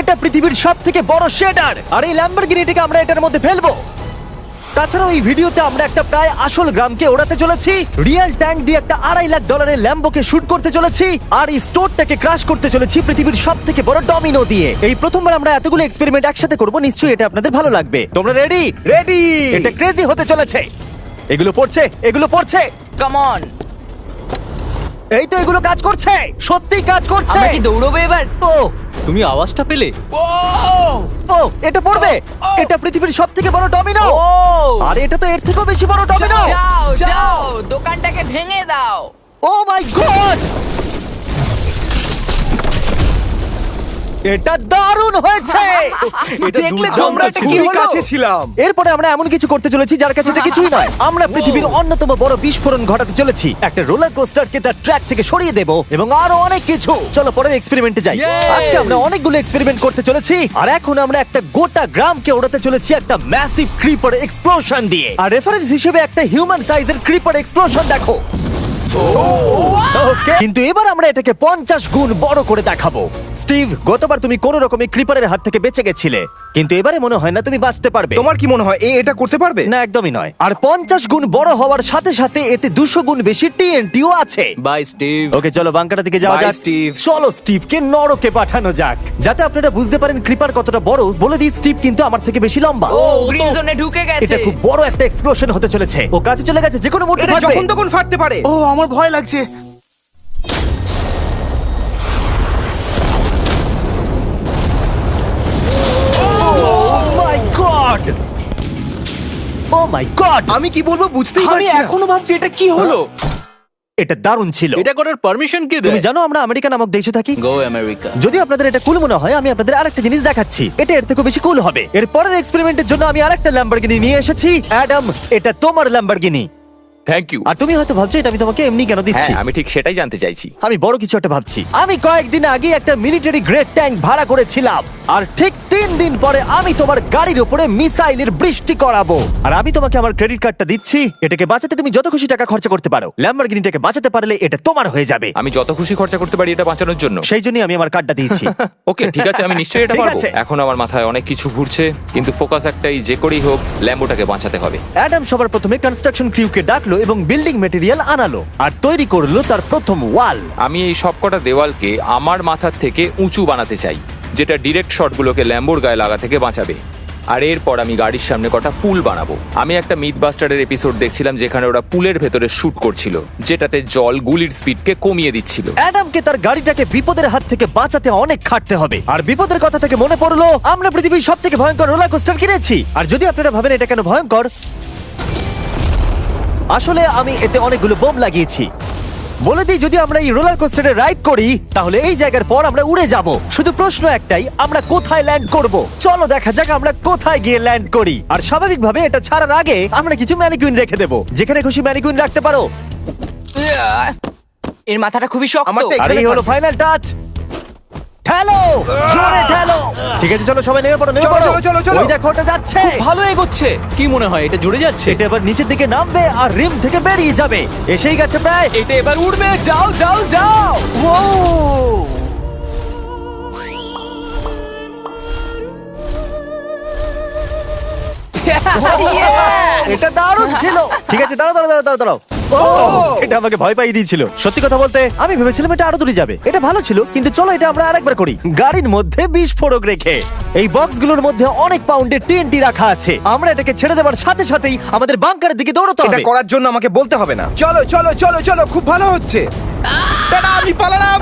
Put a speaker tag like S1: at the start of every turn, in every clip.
S1: এটা পৃথিবীর সবথেকে বড় শেডার, আর এই ল্যাম্বরগিনিটাকে আমরা এটার মধ্যে ফেলবো। তাছাড়াও এই ভিডিওতে আমরা একটা প্রায় আসল গ্রামকে ওড়াতে চলেছি, রিয়েল ট্যাঙ্ক দিয়ে একটা $2.5 লাখ ল্যাম্বোকে শুট করতে চলেছি, আর এই স্টোরটাকে ক্রাশ করতে চলেছি পৃথিবীর সবথেকে বড় ডমিনো দিয়ে। এই প্রথমবার আমরা এতগুলো এক্সপেরিমেন্ট একসাথে করব, নিশ্চয়ই এটা আপনাদের ভালো লাগবে। তোমরা রেডি?
S2: রেডি।
S1: এটা ক্রেজি হতে চলেছে। এগুলো পড়ছে।
S3: Come on.
S1: এই তো এগুলো কাজ করছে, সত্যি কাজ করছে।
S3: আমরা কি দৌড়বো এবার?
S1: ও
S4: তুমি আওয়াজটা পেলে?
S1: ও এটা পড়বে। এটা পৃথিবীর সবথেকে বড় ডমিনো।
S3: ও
S1: আর এটা তো এর থেকেও বেশি বড় ডমিনো।
S3: যাও দোকানটাকে ভেঙে দাও।
S1: ও মাই গড, এটা দারুণ হয়েছে।
S4: এটা
S2: দেখলে
S4: দুর্দান্ত
S2: তোমরা এটা
S4: ছিল।
S2: কি কাছে ছিলাম।
S1: এরপরে আমরা এমন কিছু করতে চলেছি যার কাছে এটা কিছুই নয়। আমরা পৃথিবীর অন্যতম বড় বিস্ফোরণ ঘটাতে চলেছি, একটা রোলার কোস্টারকে তার ট্র্যাক থেকে সরিয়ে দেব এবং আরো অনেক কিছু। চলো পরের এক্সপেরিমেন্টে যাই। আজকে আমরা অনেকগুলো এক্সপেরিমেন্ট করতে চলেছি, আর এখন আমরা একটা গোটা গ্রামকে ওড়াতে চলেছি একটা ম্যাসিভ ক্রিপার এক্সপ্লোশন দিয়ে। আর রেফারেন্স হিসেবে একটা হিউম্যান সাইজের ক্রিপার এক্সপ্লোশন দেখো। Okay. কিন্তু এবার আমরা এটাকে 50 গুণ বড় করে দেখাবো। স্টিভ, গতবার তুমি কোন রকমে ক্রিপারের হাত থেকে বেঁচে গেছিলে, কিন্তু এবারে মনে হয় না তুমি বাঁচতে পারবে।
S2: তোমার কি মনে হয় এটা করতে পারবে?
S1: না, একদমই নয়। আর 50 গুণ বড় হওয়ার সাথে সাথে এতে 200 গুণ বেশি টিএনটিও আছে।
S4: Bye Steve.
S1: ওকে, চলো বাংকাটা দিকে যাওয়া
S2: Bye,
S1: যাক।
S2: Steve.
S1: চলো স্টিভকে নরকে পাঠানো যাক। যাতে আপনারা বুঝতে পারেন ক্রিপার কতটা বড়, বলে দিই স্টিভ কিন্তু আমার থেকে বেশি লম্বা।
S3: ও গ্রিন জোনে ঢুকে গেছে।
S1: এটা খুব বড় একটা এক্সপ্লোশন হতে চলেছে। ও কাছে চলে গেছে, যে কোনো মুহূর্তে
S2: এটা
S1: ফাটবে।
S2: যখন তখন ফাটতে পারে।
S5: ও আমার ভয় লাগছে।
S1: Oh my God! Oh my God!
S2: আমি কি বলবো বুঝতেই
S5: আমি
S2: পারছি না।
S5: এখনো ভাবছি এটা কি হলো।
S1: এটা দারুণ ছিল।
S4: এটা করার পারমিশন কে
S1: তুমি
S4: দেয়?
S1: জানো আমরা আমেরিকা নামক দেশে থাকি।
S4: গো আমেরিকা।
S1: যদি আপনাদের এটা কুল মনে হয়, আমি আপনাদের আরেকটা জিনিস দেখাচ্ছি। এটা এর থেকে বেশি কুল হবে। এর পরের এক্সপেরিমেন্টের জন্য আমি আরেকটা ল্যাম্বরগিনি নিয়ে এসেছি। অ্যাডাম, এটা তোমার ল্যাম্বরগিনি।
S6: Thank you.
S1: আর তুমি হয়তো ভাবছো এটা আমি তোমাকে এমনি কেন দিচ্ছি।
S6: হ্যাঁ, আমি ঠিক সেটাই জানতে চাইছি।
S1: আমি বড় কিছু একটা ভাবছি। আমি কয়েকদিন আগে একটা মিলিটারি গ্রেড ট্যাঙ্ক ভাড়া করেছিলাম, আর ঠিক 3 দিন পরে আমি তোমার গাড়ির উপরে মিসাইলের বৃষ্টি করাবো। আর আমি তোমাকে আমার ক্রেডিট কার্ডটা দিচ্ছি। এটাকে বাঁচাতে তুমি যত খুশি টাকা খরচা করতে পারো। ল্যাম্বরগিনিটাকে বাঁচাতে পারলে এটা তোমার হয়ে যাবে।
S6: আমি যত খুশি খরচা করতে পারি এটা বাঁচানোর জন্য।
S1: সেই জন্যই আমি আমার কার্ডটা দিয়েছি।
S6: ওকে, ঠিক আছে, আমি নিশ্চয়ই এটা
S1: ঠিক
S6: পারবো।
S1: আছে।
S6: এখন আমার মাথায় অনেক কিছু ঘুরছে, কিন্তু ফোকাস একটাই, যে করেই হোক ল্যাম্বোটাকে বাঁচাতে হবে।
S1: অ্যাডাম সবার প্রথমে কনস্ট্রাকশন ক্রিউকে ডাকলো এবং বিল্ডিং মেটেরিয়াল আনালো, আর তৈরি করলো তার প্রথম ওয়াল।
S6: আমি এই সবকটা দেওয়ালকে আমার মাথার থেকে উঁচু বানাতে চাই, যেটা ডিরেক্ট শটগুলোকে ল্যাম্বোর গায়ে লাগা থেকে বাঁচাবে। আর এরপর আমি গাড়ির সামনে কটা পুল বানাবো। আমি একটা মিথবাস্টারের এপিসোড দেখছিলাম যেখানে ওরা পুলের ভেতরে শুট করছিল, যেটাতে জল গুলির স্পিডকে কমিয়ে দিচ্ছিল।
S1: অ্যাডামকে তার গাড়িটাকে বিপদের হাত থেকে বাঁচাতে অনেক খাটতে হবে। আর বিপদের কথা থেকে মনে পড়লো, আমরা পৃথিবীর সবথেকে ভয়ঙ্কর রোলার কোস্টার কিনেছি। আর যদি আপনারা ভাবেন এটা কেন ভয়ঙ্কর, আসলে আমি এতে অনেকগুলো বোম লাগিয়েছি। বলে দিই, যদি আমরা এই রোলার কোস্টারে রাইড করি তাহলে এই জায়গার পর আমরা উড়ে যাব। শুধু প্রশ্ন একটাই, আমরা কোথায় ল্যান্ড করব? চলো দেখা যাক আমরা কোথায় গিয়ে ল্যান্ড করি। আর স্বাভাবিকভাবে এটা ছাড়ার আগে আমরা কিছু ম্যানিকুইন রেখে দেবো। যেখানে খুশি ম্যানিকুইন রাখতে পারো।
S3: এর মাথাটা খুবই শক্ত।
S2: আমারটা
S1: আর এই হলো ফাইনাল টাচ। ঠেলো, জোরে ঠেলো। ঠিক আছে, চলো সবাই নেমে পড়ো, নেমে
S2: চলো,
S1: পড়ো।
S2: চলো, চলো, চলো।
S1: ওই দেখো ওটা যাচ্ছে।
S4: ভালো এগোচ্ছে। কি মনে হয় এটা জুড়ে যাচ্ছে?
S1: এটা এবার নিচের দিকে নামবে আর রিম থেকে বেরিয়ে যাবে। এসেই গেছে প্রায়।
S4: এটা এবার উড়বে। যাও যাও যাও।
S1: এটা দারুণ ছিল। ঠিক আছে, দাঁড়াও দাঁড়াও দাঁড়াও দাঁড়াও। ও, এটা আমাকে ভয় পাইয়ে দিয়েছিল। সত্যি কথা বলতে আমি ভেবেছিলাম এটা আরো দূরে যাবে। এটা ভালো ছিল, কিন্তু চলো এটা আমরা আরেকবার করি, গাড়ির মধ্যে বিস্ফোরক রেখে। এই বক্সগুলোর মধ্যে অনেক পাউন্ডের টিএনটি রাখা আছে। আমরা এটাকে ছেড়ে দেওয়ার সাথে সাথেই আমাদের বাংকারের দিকে দৌড়তে
S2: এটা
S1: হবে।
S2: করার জন্য আমাকে বলতে হবে না। চলো চলো চলো চলো, খুব ভালো হচ্ছে। টাটা, আমি পালালাম।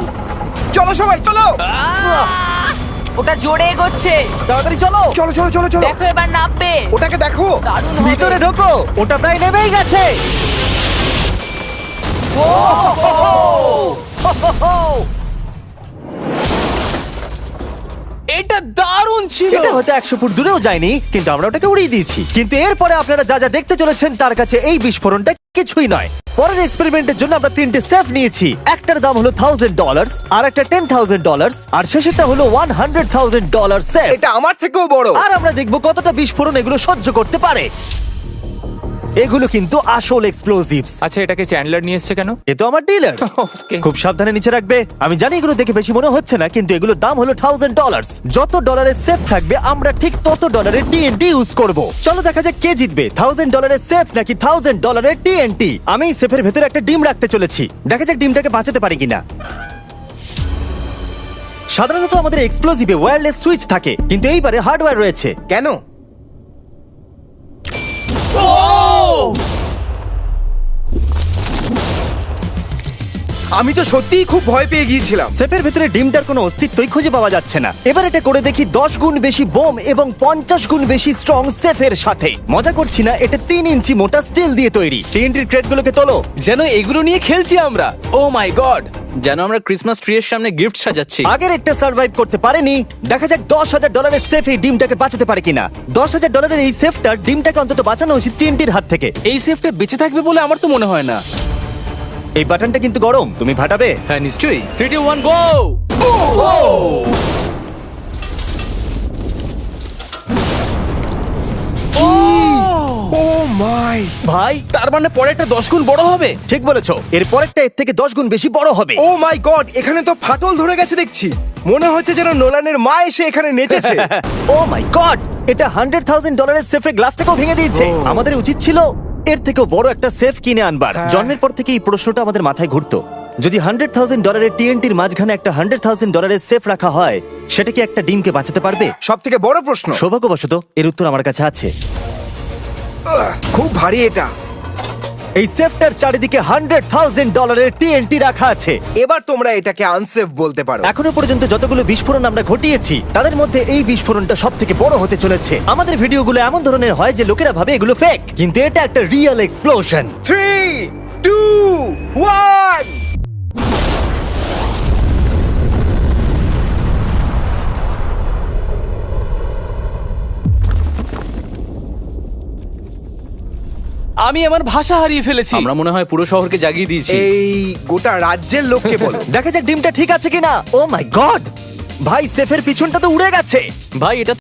S2: চলো সবাই চলো।
S3: ওটা জোরে এগোচ্ছে।
S1: তাড়াতাড়ি চলো।
S2: চলো চলো চলো চলো।
S3: দেখো এবার নামবে।
S2: ওটাকে দেখো।
S3: দারুণ হবে।
S1: ভিতরে ঢোকো, ওটা প্রায় নেমেই গেছে।
S4: এটা দারুণ ছিল।
S1: এটা হয়তো 100 ফুট দূরেও যায়নি, কিন্তু আমরা ওটাকে উড়িয়ে দিয়েছি। কিন্তু এরপরে আপনারা যা যা দেখতে চলেছেন তার কাছে এই বিস্ফোরণটা কিছুই নয়। পরের এক্সপেরিমেন্টের জন্য আমরা 3টে স্টেপ নিয়েছি। একটার দাম হলো $1000, আর একটা $10,000, আর শেষেরটা হলো $100,000 সেফ।
S2: এটা আমার থেকেও বড়।
S1: আর আমরা দেখবো কতটা বিস্ফোরণ এগুলো সহ্য করতে পারে। এগুলো কিন্তু আসল এক্সপ্লোসিভস।
S6: আচ্ছা, এটাকে চ্যান্ডলার নিয়ে এসছে কেন?
S1: এ তো আমার ডিলার।
S6: Okay.
S1: খুব সাবধানে নিচে রাখবে। আমি জানি এগুলো দেখে বেশি মনে হচ্ছে না, কিন্তু এগুলোর দাম হলো $1000। যত ডলারের সেফ থাকবে আমরা ঠিক তত ডলারের টিএনটি ইউজ করব। চলো দেখা যাক কে জিতবে, $1000 সেফ নাকি $1000 টিএনটি। আমি সেফের ভেতরে একটা ডিম রাখতে চলেছি, দেখা যাক ডিমটাকে বাঁচাতে পারি কিনা। সাধারণত আমাদের এক্সপ্লোসিভে ওয়্যারলেস সুইচ থাকে, কিন্তু এইবারে হার্ডওয়্যার রয়েছে।
S2: কেন? আমি তো সত্যিই খুব ভয় পেয়ে গিয়েছিলাম।
S1: সেফের ভেতরে ডিমটার কোনো অস্তিত্বই খুঁজে পাওয়া যাচ্ছে না। এবার এটা করে দেখি 10 গুণ বেশি বোম এবং 50 গুণ বেশি স্ট্রং সেফের সাথে। মজা করছি না, এটা 3 ইঞ্চি মোটা স্টিল দিয়ে তৈরি। টিএনটির ক্রেটগুলোকে তোলো।
S4: যেন এগুলো নিয়ে খেলছি আমরা। ও মাই গড, যেন আমরা ক্রিসমাস ট্রি এর সামনে গিফট সাজাচ্ছি।
S1: আগের একটা সার্ভাইভ করতে পারেনি, দেখা যাক $10,000 সেফ এই ডিমটাকে বাঁচাতে পারে কিনা। $10,000 এই সেফটার ডিমটাকে অন্তত বাঁচানো উচিত টিএনটির হাত থেকে।
S4: এই সেফটা বেঁচে থাকবে বলে আমার তো মনে হয় না।
S1: এই বাটনটা কিন্তু গরম, তুমি ফাটাবে।
S4: হ্যাঁ নিশ্চয়ই। 3 2 1 গো।
S2: ও মাই!
S1: ভাই
S4: তার মানে পরেরটা 10 গুণ বড় হবে।
S1: ঠিক বলেছো, এর পরেরটা এর থেকে 10 গুণ বেশি বড় হবে।
S2: ও মাই গড! এখানে তো ফাটল ধরে গেছে দেখছি। মনে হচ্ছে যেন নোলানের মা এসে এখানে নেচেছে।
S1: ও মাই গড, এটা $100,000 সেফের গ্লাসটাকেও ভেঙে দিয়েছে। আমাদের উচিত ছিল এর থেকেও বড় একটা সেফ কিনে আনবার।
S2: হ্যাঁ।
S1: জন্মের পর থেকে এই প্রশ্নটা আমাদের মাথায় ঘুরতো, যদি $100,000 টিএনটির মাঝখানে একটা $100,000 সেফ রাখা হয়, সেটা কি একটা ডিমকে বাঁচাতে পারবে?
S2: সব থেকে বড় প্রশ্ন।
S1: সৌভাগ্যবশত এর উত্তর আমার কাছে আছে।
S2: খুব ভারী এটা।
S1: এই সেফটার চারিদিকে $100,000 টিএনটি রাখা আছে।
S2: এবার তোমরা এটাকে আনসেফ বলতে পারো।
S1: এখনো পর্যন্ত যতগুলো বিস্ফোরণ আমরা ঘটিয়েছি, তাদের মধ্যে এই বিস্ফোরণটা সব থেকে বড় হতে চলেছে। আমাদের ভিডিওগুলো এমন ধরনের হয় যে লোকেরা ভাবে এগুলো ফেক, কিন্তু এটা একটা রিয়েল এক্সপ্লোশন।
S2: 3 2 1
S4: আমি আমার ভাষা হারিয়ে ফেলেছি। আমরা মনে হয় পুরো শহরকে জাগিয়ে দিয়েছি।
S2: এই গোটা রাজ্যের লোককে বলো।
S1: দেখা যাক ডিমটা ঠিক আছে কিনা। ও মাই গড, ভাই সেফের পিছনটা তো উড়ে গেছে।
S4: ভাই এটা